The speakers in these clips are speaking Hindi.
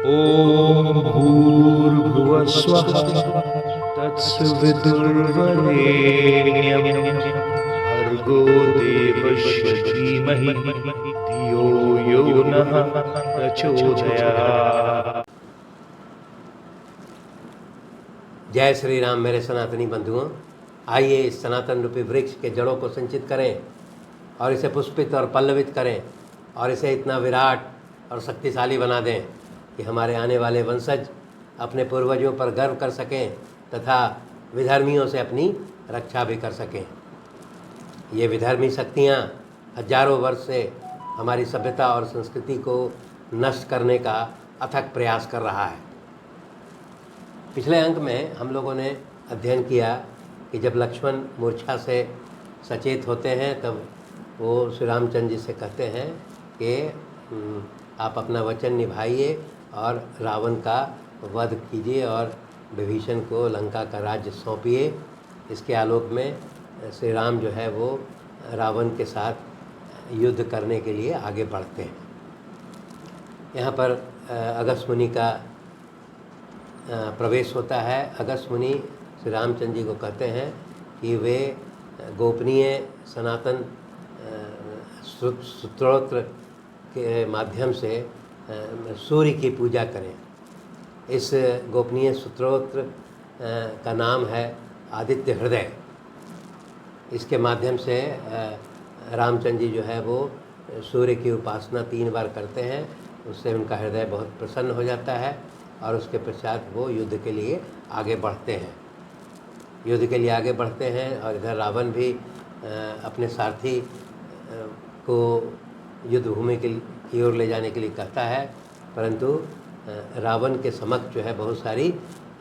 ॐ भूर्भुवः स्वः तत्सवितुर्वरेण्यं भर्गो देवस्य धीमहि धियो यो नः प्रचोदयात्। जय श्री राम मेरे सनातनी बंधुओं। आइए इस सनातन रूपी वृक्ष के जड़ों को संचित करें और इसे पुष्पित और पल्लवित करें और इसे इतना विराट और शक्तिशाली बना दें कि हमारे आने वाले वंशज अपने पूर्वजों पर गर्व कर सकें तथा विधर्मियों से अपनी रक्षा भी कर सकें। ये विधर्मी शक्तियाँ हजारों वर्ष से हमारी सभ्यता और संस्कृति को नष्ट करने का अथक प्रयास कर रहा है। पिछले अंक में हम लोगों ने अध्ययन किया कि जब लक्ष्मण मूर्छा से सचेत होते हैं तब वो श्री रामचंद्र जी से कहते हैं कि आप अपना वचन निभाइए और रावण का वध कीजिए और विभीषण को लंका का राज्य सौंपिए। इसके आलोक में श्री राम जो है वो रावण के साथ युद्ध करने के लिए आगे बढ़ते हैं। यहाँ पर अगस्त्य मुनि का प्रवेश होता है। अगस्त्य मुनि श्री रामचंद्र जी को कहते हैं कि वे गोपनीय सनातन स्तोत्र के माध्यम से सूर्य की पूजा करें। इस गोपनीय स्तोत्र का नाम है आदित्य हृदय। इसके माध्यम से रामचंद्र जी जो है वो सूर्य की उपासना 3 बार करते हैं। उससे उनका हृदय बहुत प्रसन्न हो जाता है और उसके पश्चात वो युद्ध के लिए आगे बढ़ते हैं। युद्ध के लिए आगे बढ़ते हैं और इधर रावण भी अपने सारथी को युद्ध भूमि की ओर ले जाने के लिए कहता है, परंतु रावण के समक्ष जो है बहुत सारी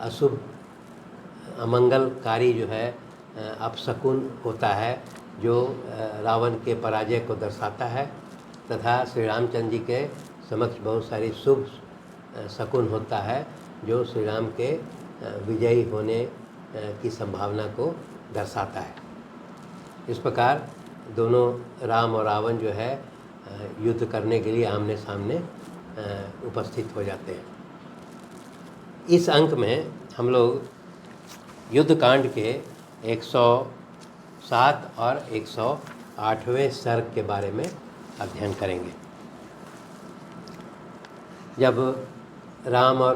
अशुभ अमंगलकारी जो है अपशकुन होता है जो रावण के पराजय को दर्शाता है, तथा श्री रामचंद्र जी के समक्ष बहुत सारी शुभ शकुन होता है जो श्री राम के विजयी होने की संभावना को दर्शाता है। इस प्रकार दोनों राम और रावण जो है युद्ध करने के लिए आमने सामने उपस्थित हो जाते हैं। इस अंक में हम लोग युद्ध कांड के 107 और 108वें सर्ग के बारे में अध्ययन करेंगे। जब राम और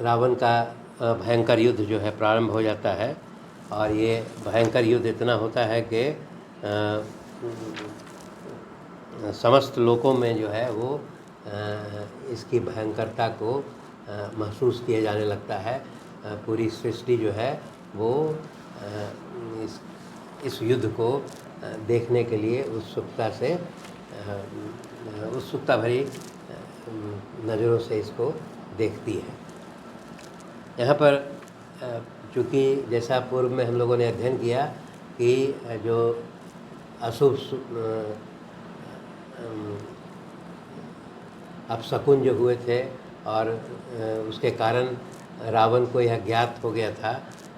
रावण का भयंकर युद्ध जो है प्रारंभ हो जाता है और ये भयंकर युद्ध इतना होता है कि समस्त लोकों में जो है वो इसकी भयंकरता को महसूस किया जाने लगता है। पूरी सृष्टि जो है वो इस युद्ध को देखने के लिए उत्सुकता भरी नज़रों से इसको देखती है। यहाँ पर चूँकि जैसा पूर्व में हम लोगों ने अध्ययन किया कि जो अशुभ अपशकुन जो हुए थे और उसके कारण रावण को यह ज्ञात हो गया था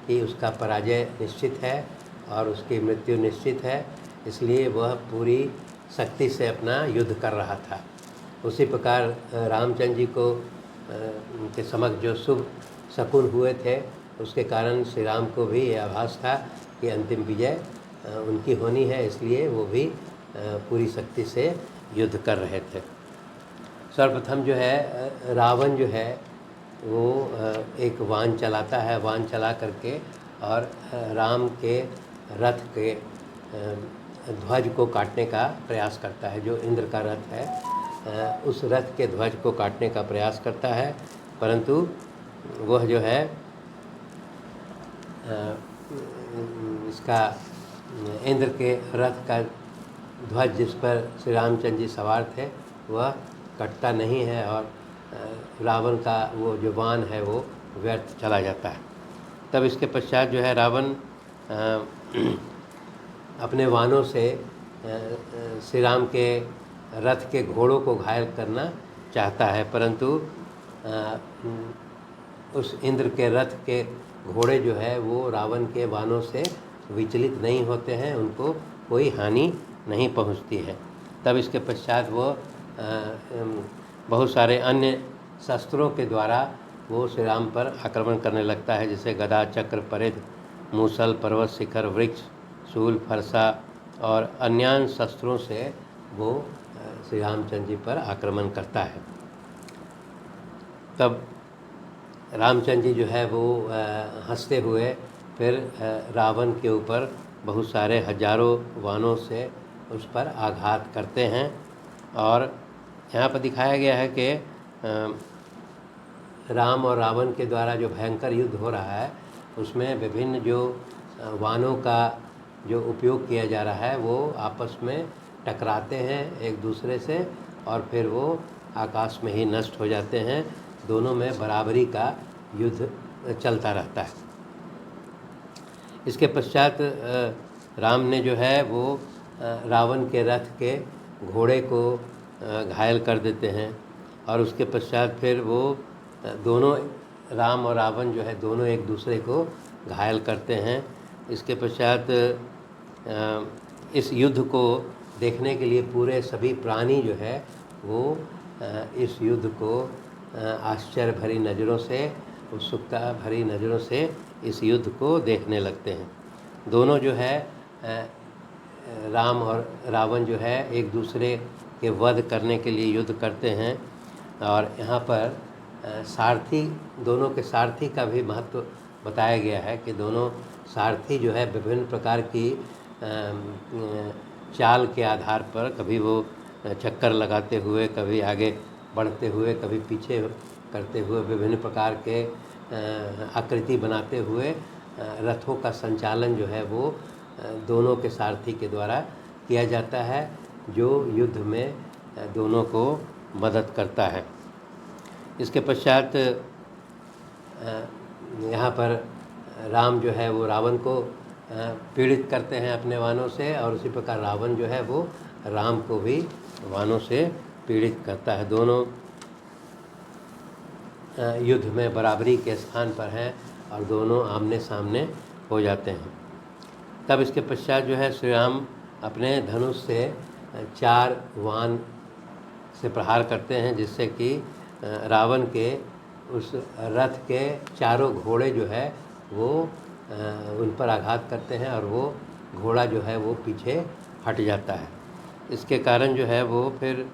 कि उसका पराजय निश्चित है और उसकी मृत्यु निश्चित है, इसलिए वह पूरी शक्ति से अपना युद्ध कर रहा था। उसी प्रकार रामचंद्र जी को के समक्ष जो शुभ शकुन हुए थे उसके कारण श्री राम को भी यह आभास था कि अंतिम विजय उनकी होनी है, इसलिए वो भी पूरी शक्ति से युद्ध कर रहे थे। सर्वप्रथम जो है रावण जो है वो एक वान चलाता है। वान चला करके और राम के रथ के ध्वज को काटने का प्रयास करता है। जो इंद्र का रथ है उस रथ के ध्वज को काटने का प्रयास करता है, परंतु वह जो है इसका इंद्र के रथ का ध्वज जिस पर श्री रामचंद्र जी सवार थे वह कटता नहीं है और रावण का वो जो वान है वो व्यर्थ चला जाता है। तब इसके पश्चात जो है रावण अपने वानों से श्री राम के रथ के घोड़ों को घायल करना चाहता है, परंतु उस इंद्र के रथ के घोड़े जो है वो रावण के वानों से विचलित नहीं होते हैं, उनको कोई हानि नहीं पहुंचती है। तब इसके पश्चात वो बहुत सारे अन्य शस्त्रों के द्वारा वो श्री राम पर आक्रमण करने लगता है, जैसे गदा, चक्र, परिध, मूसल, पर्वत, शिखर, वृक्ष, शूल, फरसा और अन्य शस्त्रों से वो श्री रामचंद्र जी पर आक्रमण करता है। तब रामचंद्र जी जो है वो हंसते हुए फिर रावण के ऊपर बहुत सारे हजारों बाणों से उस पर आघात करते हैं। और यहाँ पर दिखाया गया है कि राम और रावण के द्वारा जो भयंकर युद्ध हो रहा है उसमें विभिन्न जो वानों का जो उपयोग किया जा रहा है वो आपस में टकराते हैं एक दूसरे से और फिर वो आकाश में ही नष्ट हो जाते हैं। दोनों में बराबरी का युद्ध चलता रहता है। इसके पश्चात राम ने जो है वो रावण के रथ के घोड़े को घायल कर देते हैं और उसके पश्चात फिर वो दोनों राम और रावण जो है दोनों एक दूसरे को घायल करते हैं। इसके पश्चात इस युद्ध को देखने के लिए पूरे सभी प्राणी जो है वो इस युद्ध को आश्चर्य भरी नज़रों से, उत्सुकता भरी नज़रों से इस युद्ध को देखने लगते हैं। दोनों जो है राम और रावण जो है एक दूसरे के वध करने के लिए युद्ध करते हैं। और यहाँ पर सारथी, दोनों के सारथी का भी महत्व बताया गया है कि दोनों सारथी जो है विभिन्न प्रकार की चाल के आधार पर कभी वो चक्कर लगाते हुए, कभी आगे बढ़ते हुए, कभी पीछे करते हुए, विभिन्न प्रकार के आकृति बनाते हुए रथों का संचालन जो है वो दोनों के सारथी के द्वारा किया जाता है, जो युद्ध में दोनों को मदद करता है। इसके पश्चात यहाँ पर राम जो है वो रावण को पीड़ित करते हैं अपने वानों से और उसी प्रकार रावण जो है वो राम को भी वानों से पीड़ित करता है। दोनों युद्ध में बराबरी के स्थान पर हैं और दोनों आमने सामने हो जाते हैं। तब इसके पश्चात जो है श्री राम अपने धनुष से 4 वान से प्रहार करते हैं, जिससे कि रावण के उस रथ के चारों घोड़े जो है वो उन पर आघात करते हैं और वो घोड़ा जो है वो पीछे हट जाता है। इसके कारण जो है वो फिर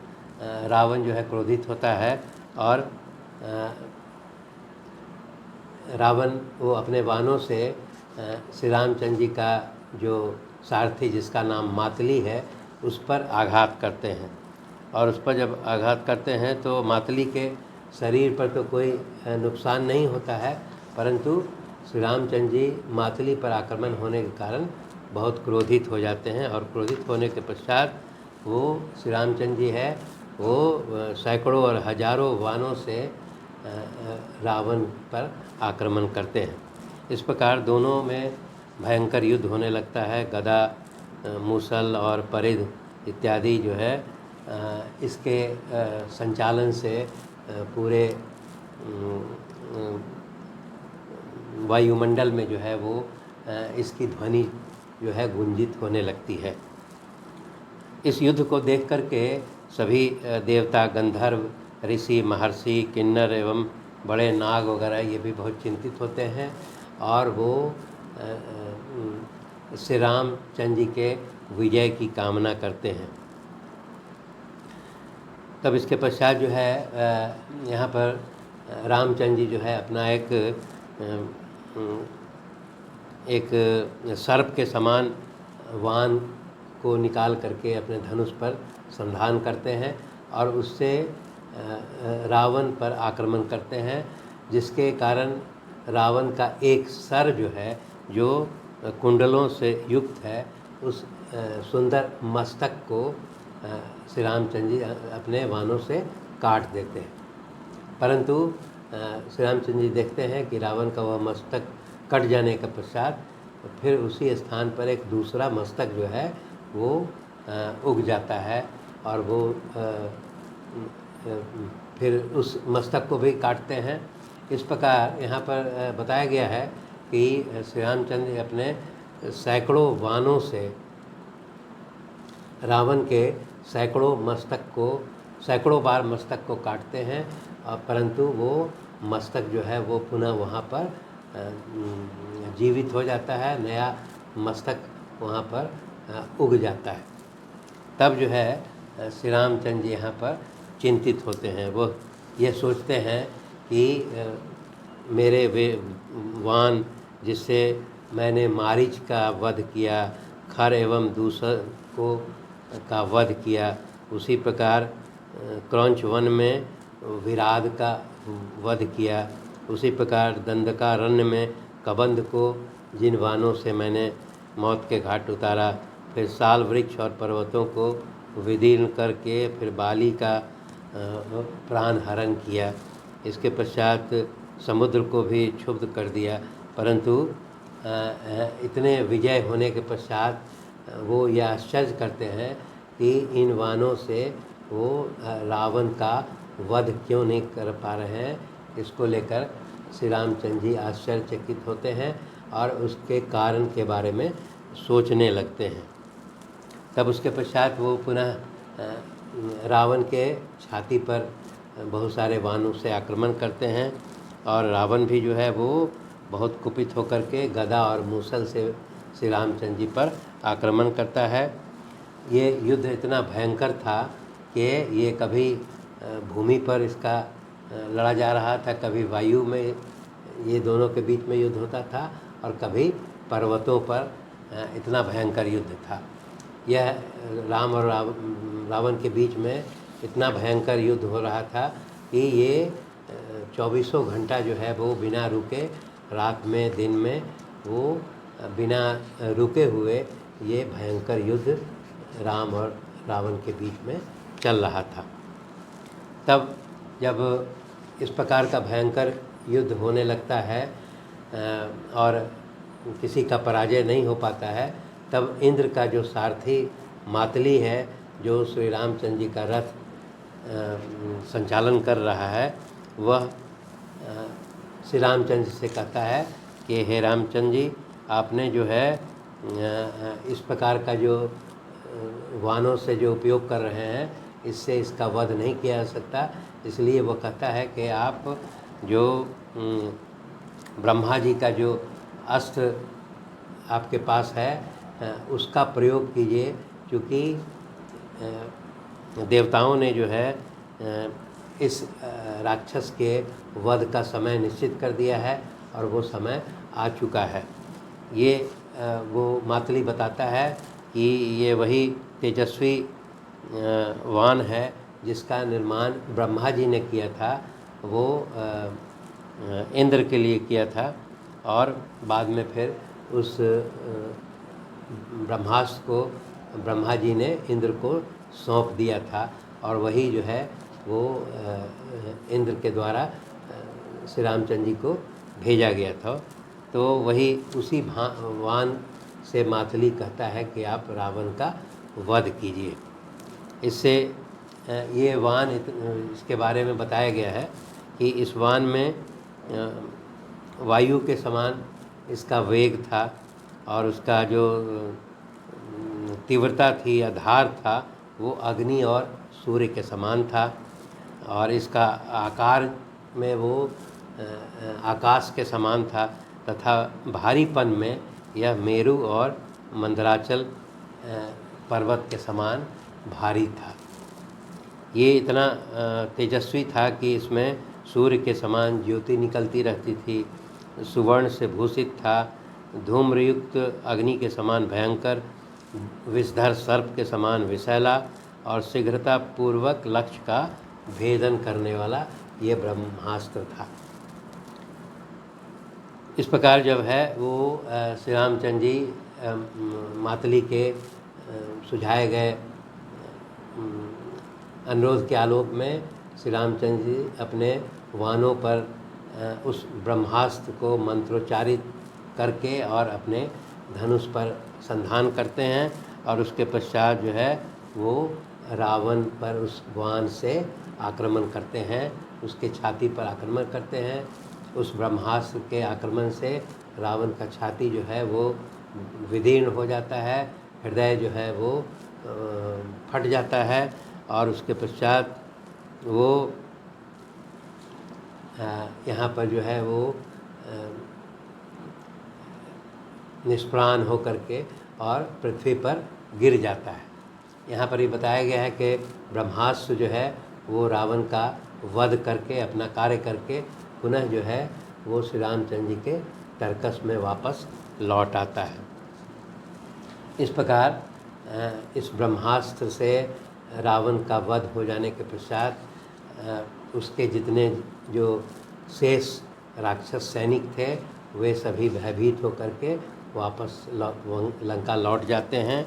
रावण जो है क्रोधित होता है और रावण वो अपने वानों से श्री रामचंद्र जी का जो सारथी जिसका नाम मातली है उस पर आघात करते हैं। और उस पर जब आघात करते हैं तो मातली के शरीर पर तो कोई नुकसान नहीं होता है, परंतु श्री रामचंद्र जी मातली पर आक्रमण होने के कारण बहुत क्रोधित हो जाते हैं और क्रोधित होने के पश्चात वो श्री रामचंद्र जी है वो सैकड़ों और हजारों वानों से रावण पर आक्रमण करते हैं। इस प्रकार दोनों में भयंकर युद्ध होने लगता है। गदा, मूसल और परिध इत्यादि जो है इसके संचालन से पूरे वायुमंडल में जो है वो इसकी ध्वनि जो है गुंजित होने लगती है। इस युद्ध को देख करके सभी देवता, गंधर्व, ऋषि, महर्षि, किन्नर एवं बड़े नाग वगैरह ये भी बहुत चिंतित होते हैं और वो श्री रामचंद्र जी के विजय की कामना करते हैं। तब इसके पश्चात जो है यहाँ पर रामचंद्र जी जो है अपना एक सर्प के समान वान को निकाल करके अपने धनुष पर संधान करते हैं और उससे रावण पर आक्रमण करते हैं, जिसके कारण रावण का एक सर जो है जो कुंडलों से युक्त है उस सुंदर मस्तक को श्री रामचंद्र जी अपने वानों से काट देते हैं। परंतु श्री रामचंद्र जी देखते हैं कि रावण का वह मस्तक कट जाने के पश्चात फिर उसी स्थान पर एक दूसरा मस्तक जो है वो उग जाता है और वो फिर उस मस्तक को भी काटते हैं। इस प्रकार यहाँ पर बताया गया है कि श्री रामचंद्र अपने सैकड़ों वानों से रावण के सैकड़ों मस्तक को सैकड़ों बार मस्तक को काटते हैं, परंतु वो मस्तक जो है वो पुनः वहाँ पर जीवित हो जाता है, नया मस्तक वहाँ पर उग जाता है। तब जो है श्री रामचंद्र जी यहाँ पर चिंतित होते हैं। वो ये सोचते हैं कि मेरे वे वान जिससे मैंने मारीच का वध किया, खर एवं दूसर को का वध किया, उसी प्रकार क्रौंच वन में विराध का वध किया, उसी प्रकार दंडकारण्य में कबंध को जिन वानों से मैंने मौत के घाट उतारा, फिर साल वृक्ष और पर्वतों को विदीर्ण करके फिर बाली का प्राण हरण किया, इसके पश्चात समुद्र को भी क्षुब्ध कर दिया। परंतु इतने विजय होने के पश्चात वो यह आश्चर्य करते हैं कि इन वानों से वो रावण का वध क्यों नहीं कर पा रहे हैं। इसको लेकर श्री रामचंद्र जी आश्चर्यचकित होते हैं और उसके कारण के बारे में सोचने लगते हैं। तब उसके पश्चात वो पुनः रावण के छाती पर बहुत सारे वानों से आक्रमण करते हैं और रावण भी जो है वो बहुत कुपित होकर के गदा और मूसल से श्री रामचंद्र जी पर आक्रमण करता है। ये युद्ध इतना भयंकर था कि ये कभी भूमि पर इसका लड़ा जा रहा था, कभी वायु में ये दोनों के बीच में युद्ध होता था और कभी पर्वतों पर इतना भयंकर युद्ध था। यह राम और रावण के बीच में इतना भयंकर युद्ध हो रहा था कि ये 24 घंटा जो है वो बिना रुके, रात में दिन में वो बिना रुके हुए ये भयंकर युद्ध राम और रावण के बीच में चल रहा था। तब जब इस प्रकार का भयंकर युद्ध होने लगता है और किसी का पराजय नहीं हो पाता है, तब इंद्र का जो सारथी मातली है, जो श्री रामचंद्र जी का रथ संचालन कर रहा है, वह श्री रामचंद्र जी से कहता है कि हे रामचंद्र जी, आपने जो है इस प्रकार का जो वानों से जो उपयोग कर रहे हैं, इससे इसका वध नहीं किया जा सकता। इसलिए वो कहता है कि आप जो ब्रह्मा जी का जो अस्त्र आपके पास है उसका प्रयोग कीजिए, क्योंकि देवताओं ने जो है इस राक्षस के वध का समय निश्चित कर दिया है और वो समय आ चुका है। ये वो मातली बताता है कि ये वही तेजस्वी वान है जिसका निर्माण ब्रह्मा जी ने किया था, वो इंद्र के लिए किया था और बाद में फिर उस ब्रह्मास्त्र को ब्रह्मा जी ने इंद्र को सौंप दिया था और वही जो है वो इंद्र के द्वारा श्री रामचंद्र जी को भेजा गया था। तो वही उसी वान से मातली कहता है कि आप रावण का वध कीजिए। इससे ये वान इसके बारे में बताया गया है कि इस वान में वायु के समान इसका वेग था और उसका जो तीव्रता थी, आधार था, वो अग्नि और सूर्य के समान था और इसका आकार में वो आकाश के समान था तथा भारीपन में यह मेरु और मंदराचल पर्वत के समान भारी था। ये इतना तेजस्वी था कि इसमें सूर्य के समान ज्योति निकलती रहती थी, सुवर्ण से भूषित था, धूम्रयुक्त अग्नि के समान भयंकर, विषधर सर्प के समान विषैला और शीघ्रता पूर्वक लक्ष्य का भेदन करने वाला ये ब्रह्मास्त्र था। इस प्रकार जब है वो श्री रामचंद्र जी मातली के सुझाए गए अनुरोध के आलोक में श्री रामचंद्र जी अपने वानों पर उस ब्रह्मास्त्र को मंत्रोच्चारित करके और अपने धनुष पर संधान करते हैं और उसके पश्चात जो है वो रावण पर उस वान से आक्रमण करते हैं, उसके छाती पर आक्रमण करते हैं। उस ब्रह्मास्त्र के आक्रमण से रावण का छाती जो है वो विदीर्ण हो जाता है, हृदय जो है वो फट जाता है और उसके पश्चात वो यहाँ पर जो है वो निष्प्राण हो करके और पृथ्वी पर गिर जाता है। यहाँ पर ये बताया गया है कि ब्रह्मास्त्र जो है वो रावण का वध करके अपना कार्य करके पुनः जो है वो श्री रामचंद्र जी के टर्कस में वापस लौट आता है। इस प्रकार इस ब्रह्मास्त्र से रावण का वध हो जाने के पश्चात उसके जितने जो शेष राक्षस सैनिक थे वे सभी भयभीत होकर के वापस लंका लौट जाते हैं।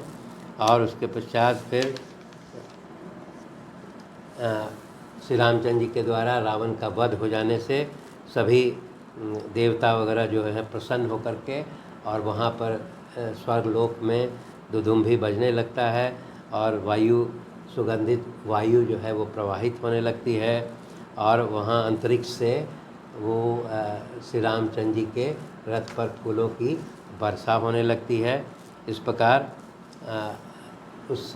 और उसके पश्चात फिर श्री रामचंद्र जी के द्वारा रावण का वध हो जाने से सभी देवता वगैरह जो है प्रसन्न होकर के और वहाँ पर स्वर्गलोक में दुदुम्भी बजने लगता है और वायु सुगंधित वायु जो है वो प्रवाहित होने लगती है और वहाँ अंतरिक्ष से वो श्री रामचंद्र जी के रथ पर फूलों की वर्षा होने लगती है। इस प्रकार उस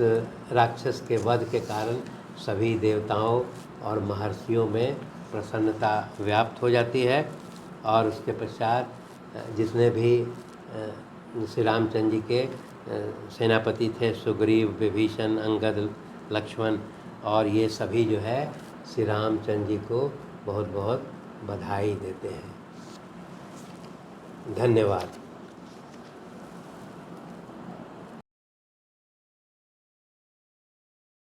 राक्षस के वध के कारण सभी देवताओं और महर्षियों में प्रसन्नता व्याप्त हो जाती है। और उसके पश्चात जितने भी श्री रामचंद्र जी के सेनापति थे सुग्रीव, विभीषण, अंगद, लक्ष्मण और ये सभी जो है श्री रामचंद्र जी को बहुत बहुत बधाई देते हैं। धन्यवाद।